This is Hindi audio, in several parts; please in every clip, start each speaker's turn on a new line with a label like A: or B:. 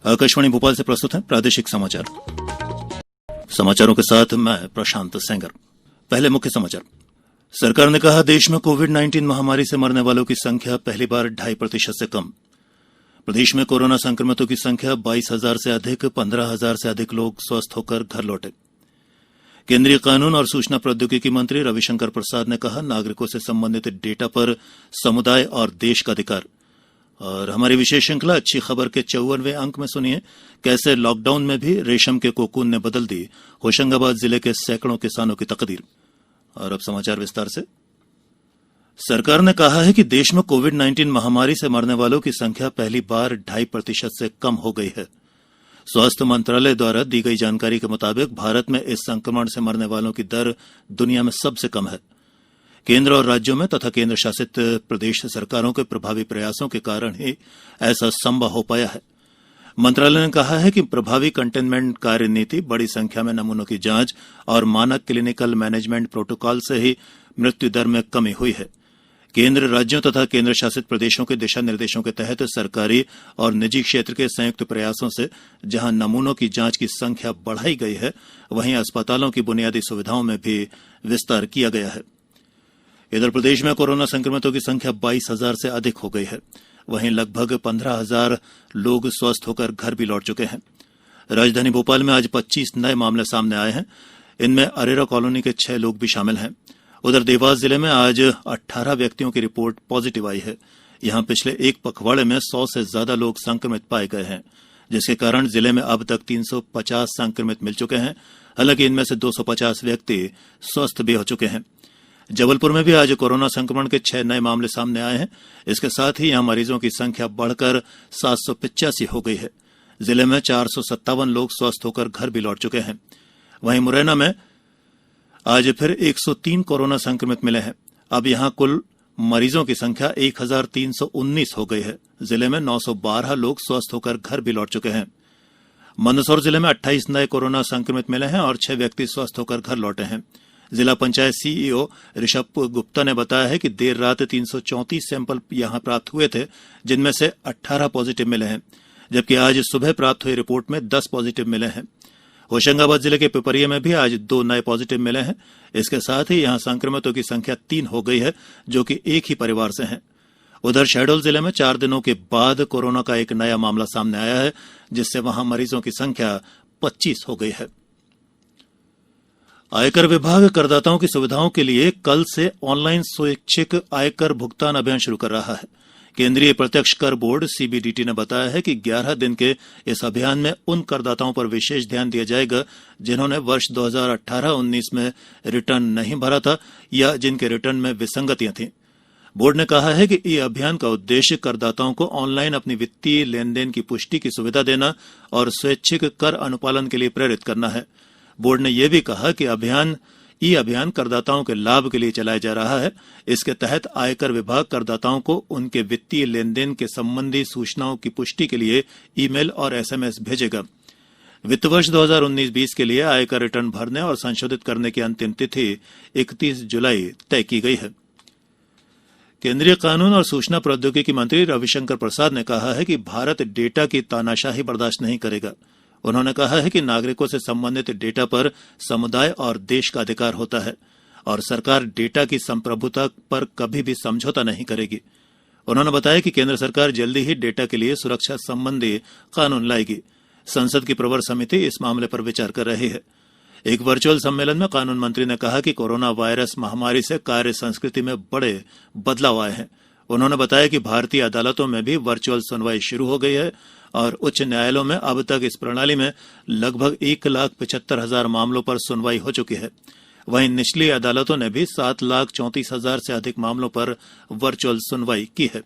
A: आकाशवाणी भोपाल से प्रस्तुत है प्रादेशिक समाचार। समाचारों के साथ मैं प्रशांत सेंगर। पहले मुख्य समाचार। सरकार ने कहा, देश में कोविड-19 महामारी से मरने वालों की संख्या पहली बार 2.5% से कम। प्रदेश में कोरोना संक्रमितों की संख्या 22,000 से अधिक, 15,000 से अधिक लोग स्वस्थ होकर घर लौटे। केंद्रीय कानून और सूचना प्रौद्योगिकी मंत्री रविशंकर प्रसाद ने कहा, नागरिकों से संबंधित डेटा पर समुदाय और देश का अधिकार। और हमारी विशेष श्रृंखला अच्छी खबर के 54वें अंक में सुनिए कैसे लॉकडाउन में भी रेशम के कोकून ने बदल दी होशंगाबाद जिले के सैकड़ों किसानों की तकदीर। और अब समाचार विस्तार से। सरकार ने कहा है कि देश में कोविड-19 महामारी से मरने वालों की संख्या पहली बार 2.5% से कम हो गई है। स्वास्थ्य मंत्रालय द्वारा दी गई जानकारी के मुताबिक भारत में इस संक्रमण से मरने वालों की दर दुनिया में सबसे कम है। केंद्र और राज्यों में तथा केंद्र शासित प्रदेश सरकारों के प्रभावी प्रयासों के कारण ही ऐसा संभव हो पाया है। मंत्रालय ने कहा है कि प्रभावी कंटेनमेंट कार्य नीति, बड़ी संख्या में नमूनों की जांच और मानक क्लिनिकल मैनेजमेंट प्रोटोकॉल से ही मृत्यु दर में कमी हुई है। केंद्र, राज्यों तथा केंद्र शासित प्रदेशों के दिशा निर्देशों के तहत सरकारी और निजी क्षेत्र के संयुक्त प्रयासों से जहां नमूनों की जांच की संख्या बढ़ाई गई है, वहीं अस्पतालों की बुनियादी सुविधाओं में भी विस्तार किया गया है। इधर प्रदेश में कोरोना संक्रमितों की संख्या 22,000 से अधिक हो गई है। वहीं लगभग 15,000 लोग स्वस्थ होकर घर भी लौट चुके हैं। राजधानी भोपाल में आज 25 नए मामले सामने आए हैं। इनमें अरेरा कॉलोनी के 6 लोग भी शामिल हैं। उधर देवास जिले में आज 18 व्यक्तियों की रिपोर्ट पॉजिटिव आई है। यहां पिछले एक पखवाड़े में 100 से ज्यादा लोग संक्रमित पाए गए हैं, जिसके कारण जिले में अब तक 350 संक्रमित मिल चुके हैं। हालांकि इनमें से 250 व्यक्ति स्वस्थ भी हो चुके हैं। जबलपुर में भी आज कोरोना संक्रमण के 6 नए मामले सामने आए हैं। इसके साथ ही यहां मरीजों की संख्या बढ़कर 785 हो गई है। जिले में 457 लोग स्वस्थ होकर घर भी लौट चुके हैं। वहीं मुरैना में आज फिर 103 कोरोना संक्रमित मिले हैं। अब यहां कुल मरीजों की संख्या 1,319 हो गई है। जिले में 912 लोग स्वस्थ होकर घर भी लौट चुके हैं। मंदसौर जिले में 28 नए कोरोना संक्रमित मिले हैं और 6 व्यक्ति स्वस्थ होकर घर लौटे हैं। जिला पंचायत सीईओ ऋषभ गुप्ता ने बताया है कि देर रात 334 सैंपल यहां प्राप्त हुए थे, जिनमें से 18 पॉजिटिव मिले हैं, जबकि आज सुबह प्राप्त हुई रिपोर्ट में 10 पॉजिटिव मिले हैं। होशंगाबाद जिले के पिपरिया में भी आज 2 नए पॉजिटिव मिले हैं। इसके साथ ही यहां संक्रमितों की संख्या 3 हो गई है, जो कि एक ही परिवार से हैं। उधर शहडोल जिले में 4 दिनों के बाद कोरोना का एक नया मामला सामने आया है, जिससे वहां मरीजों की संख्या 25 हो गई है। आयकर विभाग करदाताओं की सुविधाओं के लिए कल से ऑनलाइन स्वैच्छिक आयकर भुगतान अभियान शुरू कर रहा है। केंद्रीय प्रत्यक्ष कर बोर्ड सीबीडीटी ने बताया है कि 11 दिन के इस अभियान में उन करदाताओं पर विशेष ध्यान दिया जाएगा जिन्होंने वर्ष 2018-19 में रिटर्न नहीं भरा था या जिनके रिटर्न में विसंगतियां थीं। बोर्ड ने कहा है कि ई अभियान का उद्देश्य करदाताओं को ऑनलाइन अपनी वित्तीय लेन देन की पुष्टि की सुविधा देना और स्वैच्छिक कर अनुपालन के लिए प्रेरित करना है। बोर्ड ने यह भी कहा कि ई अभियान करदाताओं के लाभ के लिए चलाया जा रहा है। इसके तहत आयकर विभाग करदाताओं को उनके वित्तीय लेन देन के संबंधी सूचनाओं की पुष्टि के लिए ईमेल और एसएमएस भेजेगा। वित्त वर्ष 2019-20 के लिए आयकर रिटर्न भरने और संशोधित करने की अंतिम तिथि 31 जुलाई तय की गई है। केंद्रीय कानून और सूचना प्रौद्योगिकी मंत्री रविशंकर प्रसाद ने कहा है कि भारत डेटा की तानाशाही बर्दाश्त नहीं करेगा। उन्होंने कहा है कि नागरिकों से संबंधित डेटा पर समुदाय और देश का अधिकार होता है और सरकार डेटा की संप्रभुता पर कभी भी समझौता नहीं करेगी। उन्होंने बताया कि केंद्र सरकार जल्दी ही डेटा के लिए सुरक्षा संबंधी कानून लाएगी। संसद की प्रवर समिति इस मामले पर विचार कर रही है। एक वर्चुअल सम्मेलन में कानून मंत्री ने कहा कि कोरोना वायरस महामारी से कार्य संस्कृति में बड़े बदलाव आए हैं। उन्होंने बताया कि भारतीय अदालतों में भी वर्चुअल सुनवाई शुरू हो गई है और उच्च न्यायालयों में अब तक इस प्रणाली में लगभग 1,75,000 मामलों पर सुनवाई हो चुकी है। वहीं निचली अदालतों ने भी 7,34,000 से अधिक मामलों पर वर्चुअल सुनवाई की है।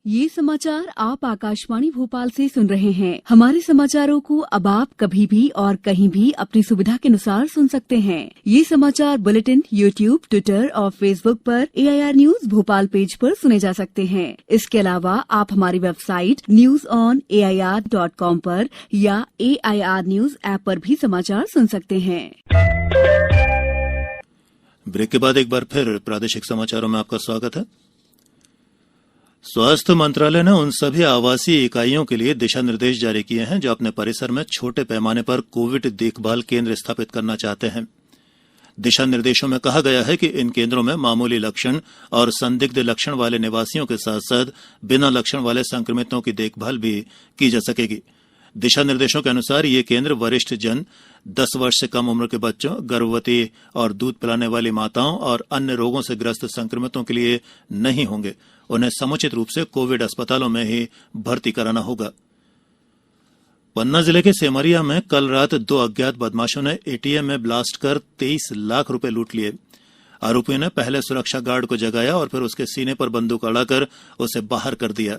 B: ये समाचार आप आकाशवाणी भोपाल से सुन रहे हैं। हमारे समाचारों को अब आप कभी भी और कहीं भी अपनी सुविधा के अनुसार सुन सकते हैं। ये समाचार बुलेटिन यूट्यूब, ट्विटर और फेसबुक पर AIR न्यूज भोपाल पेज पर सुने जा सकते हैं। इसके अलावा आप हमारी वेबसाइट newsonair.com पर या AIR न्यूज ऐप पर भी समाचार सुन सकते हैं।
A: ब्रेक के बाद एक बार फिर प्रादेशिक समाचारों में आपका स्वागत है। स्वास्थ्य मंत्रालय ने उन सभी आवासीय इकाइयों के लिए दिशा निर्देश जारी किए हैं जो अपने परिसर में छोटे पैमाने पर कोविड देखभाल केंद्र स्थापित करना चाहते हैं। दिशा निर्देशों में कहा गया है कि इन केंद्रों में मामूली लक्षण और संदिग्ध लक्षण वाले निवासियों के साथ साथ बिना लक्षण वाले संक्रमितों की देखभाल भी की जा सकेगी। दिशा निर्देशों के अनुसार ये केंद्र वरिष्ठ जन, 10 वर्ष से कम उम्र के बच्चों, गर्भवती और दूध पिलाने वाली माताओं और अन्य रोगों से ग्रस्त संक्रमितों के लिए नहीं होंगे। उन्हें समुचित रूप से कोविड अस्पतालों में ही भर्ती कराना होगा। पन्ना जिले के सेमरिया में कल रात 2 अज्ञात बदमाशों ने एटीएम में ब्लास्ट कर 23 लाख रुपए लूट लिए। आरोपियों ने पहले सुरक्षा गार्ड को जगाया और फिर उसके सीने पर बंदूक अड़ाकर उसे बाहर कर दिया।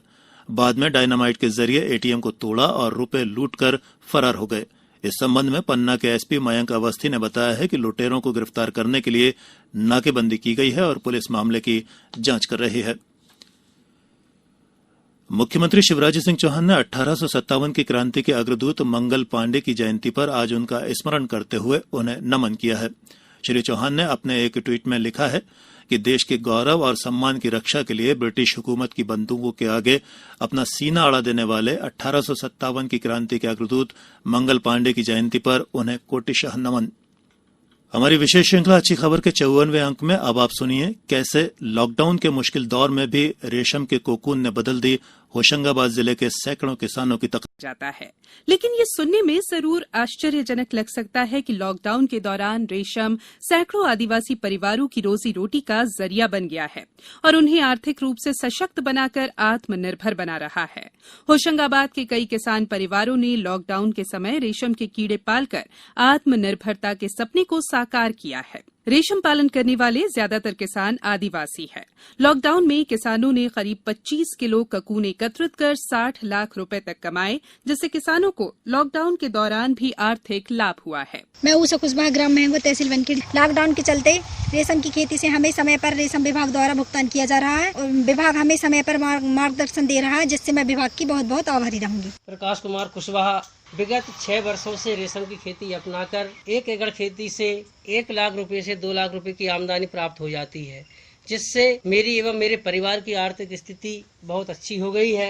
A: बाद में डायनामाइट के जरिए एटीएम को तोड़ा और रुपए लूटकर फरार हो गए। इस संबंध में पन्ना के एसपी मयंक अवस्थी ने बताया है कि लुटेरों को गिरफ्तार करने के लिए नाकेबंदी की गई है और पुलिस मामले की जांच कर रही है। मुख्यमंत्री शिवराज सिंह चौहान ने 1857 की क्रांति के अग्रदूत मंगल पांडे की जयंती पर आज उनका स्मरण करते हुए उन्हें नमन किया है। श्री चौहान ने अपने एक ट्वीट में लिखा है कि देश के गौरव और सम्मान की रक्षा के लिए ब्रिटिश हुकूमत की बंदूकों के आगे अपना सीना अड़ा देने वाले 1857 की क्रांति के अग्रदूत मंगल पांडे की जयंती पर उन्हें कोटिशः नमन। हमारी विशेष श्रृंखला अच्छी खबर के 54वें अंक में अब आप सुनिए कैसे लॉकडाउन के मुश्किल दौर में भी रेशम के कोकून ने बदल दी होशंगाबाद जिले के सैकड़ों किसानों की तकदीर
C: जाता है। लेकिन ये सुनने में जरूर आश्चर्यजनक लग सकता है कि लॉकडाउन के दौरान रेशम सैकड़ों आदिवासी परिवारों की रोजी रोटी का जरिया बन गया है और उन्हें आर्थिक रूप से सशक्त बनाकर आत्मनिर्भर बना रहा है। होशंगाबाद के कई किसान परिवारों ने लॉकडाउन के समय रेशम के कीड़े पालकर आत्मनिर्भरता के सपने को साकार किया है। रेशम पालन करने वाले ज्यादातर किसान आदिवासी हैं। लॉकडाउन में किसानों ने करीब 25 किलो ककून एकत्रित कर 60 लाख रुपए तक कमाए, जिससे किसानों को लॉकडाउन के दौरान भी आर्थिक लाभ हुआ है।
D: मैं ऊसा कुशवाहा ग्राम महंगो तहसील बनखेड़ी। लॉकडाउन के चलते रेशम की खेती से हमें समय पर रेशम विभाग द्वारा भुगतान किया जा रहा है और विभाग हमें समय पर मार्गदर्शन दे रहा है, जिससे मैं विभाग की बहुत बहुत आभारी रहूंगी।
E: प्रकाश कुमार कुशवाहा विगत 6 वर्षों से रेशम की खेती अपनाकर 1 एकड़ खेती से 1 लाख रुपए से 2 लाख रुपए की आमदनी प्राप्त हो जाती है, जिससे मेरी एवं मेरे परिवार की आर्थिक स्थिति बहुत अच्छी हो गई है।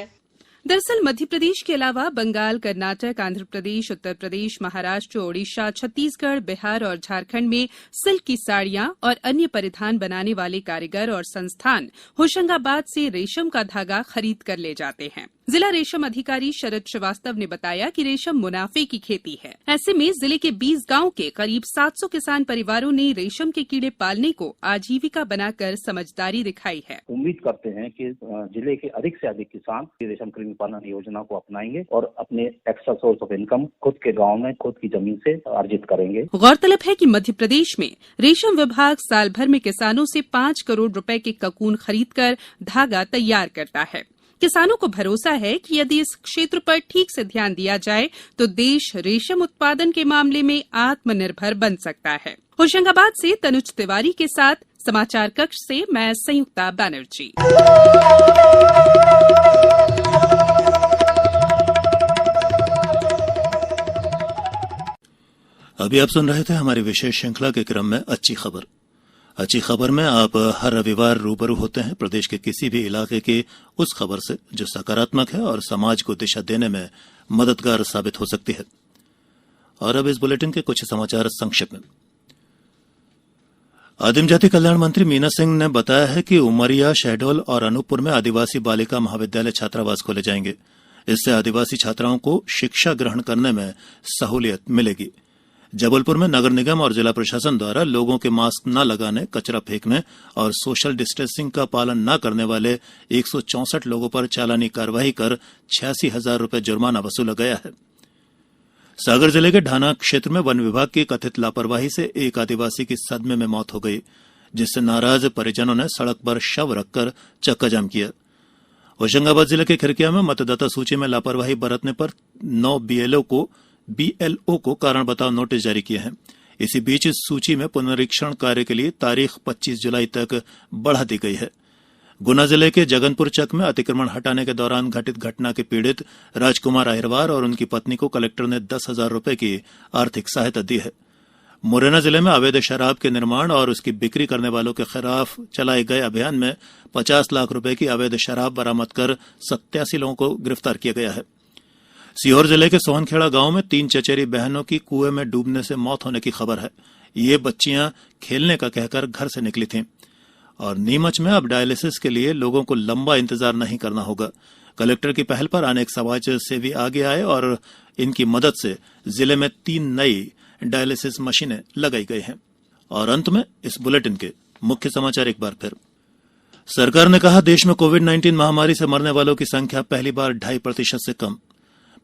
C: दरअसल मध्य प्रदेश के अलावा बंगाल, कर्नाटक, आंध्र प्रदेश, उत्तर प्रदेश, महाराष्ट्र, ओडिशा, छत्तीसगढ़, बिहार और झारखंड में सिल्क की साड़ियां और अन्य परिधान बनाने वाले कारीगर और संस्थान होशंगाबाद से रेशम का धागा खरीद कर ले जाते हैं। जिला रेशम अधिकारी शरद श्रीवास्तव ने बताया कि रेशम मुनाफे की खेती है। ऐसे में जिले के 20 गांव के करीब 700 किसान परिवारों ने रेशम के कीड़े पालने को आजीविका बनाकर समझदारी दिखाई है।
F: उम्मीद करते हैं कि जिले के अधिक से अधिक किसान रेशम कृमि पालन योजना को अपनाएंगे और अपने एक्स्ट्रा सोर्स ऑफ इनकम खुद के गाँव में खुद की जमीन से अर्जित करेंगे।
C: गौरतलब है कि मध्य प्रदेश में रेशम विभाग साल भर में किसानों से 5 करोड़ रुपए के ककून खरीदकर धागा तैयार करता है। किसानों को भरोसा है कि यदि इस क्षेत्र पर ठीक से ध्यान दिया जाए तो देश रेशम उत्पादन के मामले में आत्मनिर्भर बन सकता है। होशंगाबाद से तनुज तिवारी के साथ समाचार कक्ष से मैं संयुक्ता बनर्जी।
A: अभी आप सुन रहे थे हमारी विशेष श्रृंखला के क्रम में अच्छी खबर। अच्छी खबर में आप हर रविवार रूबरू होते हैं प्रदेश के किसी भी इलाके की उस खबर से जो सकारात्मक है और समाज को दिशा देने में मददगार साबित हो सकती है। और अब इस बुलेटिन के कुछ समाचार संक्षेप में। आदिम जाति कल्याण मंत्री मीना सिंह ने बताया है कि उमरिया, शहडोल और अनूपपुर में आदिवासी बालिका महाविद्यालय छात्रावास खोले जाएंगे। इससे आदिवासी छात्राओं को शिक्षा ग्रहण करने में सहूलियत मिलेगी। जबलपुर में नगर निगम और जिला प्रशासन द्वारा लोगों के मास्क न लगाने, कचरा फेंकने और सोशल डिस्टेंसिंग का पालन न करने वाले 164 लोगों पर चालानी कार्रवाई कर 86,000 रुपए जुर्माना वसूला गया है। सागर जिले के ढाना क्षेत्र में वन विभाग की कथित लापरवाही से एक आदिवासी की सदमे में मौत हो गई, जिससे नाराज परिजनों ने सड़क पर शव रखकर चक्का जाम किया। होशंगाबाद जिले के खिरकिया में मतदाता सूची में लापरवाही बरतने पर 9 BLO को कारण बताओ नोटिस जारी किए हैं। इसी बीच इस सूची में पुनरीक्षण कार्य के लिए तारीख 25 जुलाई तक बढ़ा दी गई है। गुना जिले के जगनपुर चक में अतिक्रमण हटाने के दौरान घटित घटना के पीड़ित राजकुमार अहिरवार और उनकी पत्नी को कलेक्टर ने 10,000 रुपए की आर्थिक सहायता दी है। मुरैना जिले में अवैध शराब के निर्माण और उसकी बिक्री करने वालों के खिलाफ चलाए गए अभियान में 50 लाख रुपए की अवैध शराब बरामद कर 87 लोगों को गिरफ्तार किया गया है। सीहोर जिले के सोहनखेड़ा गांव में 3 चचेरी बहनों की कुएं में डूबने से मौत होने की खबर है। ये बच्चियां खेलने का कहकर घर से निकली थीं और नीमच में अब डायलिसिस के लिए लोगों को लंबा इंतजार नहीं करना होगा। कलेक्टर की पहल पर अनेक समाज सेवी आगे आए और इनकी मदद से जिले में 3 नई डायलिसिस मशीनें लगाई गई हैं। और अंत में इस बुलेटिन के मुख्य समाचार एक बार फिर। सरकार ने कहा, देश में कोविड-19 महामारी से मरने वालों की संख्या पहली बार 2.5% से कम।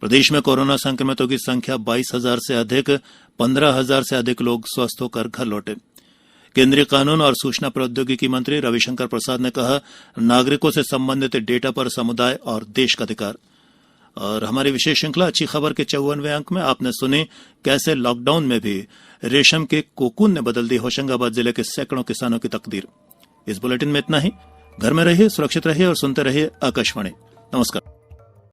A: प्रदेश में कोरोना संक्रमितों की संख्या 22,000 से अधिक, 15,000 से अधिक लोग स्वस्थ होकर घर लौटे। केंद्रीय कानून और सूचना प्रौद्योगिकी मंत्री रविशंकर प्रसाद ने कहा, नागरिकों से संबंधित डेटा पर समुदाय और देश का अधिकार। और हमारी विशेष श्रृंखला अच्छी खबर के 54वें अंक में आपने सुनी कैसे लॉकडाउन में भी रेशम के कोकून ने बदल दी होशंगाबाद जिले के सैकड़ों किसानों की तकदीर। इस बुलेटिन में इतना ही। घर में रहिए, सुरक्षित रहिए और सुनते रहिए आकाशवाणी। नमस्कार।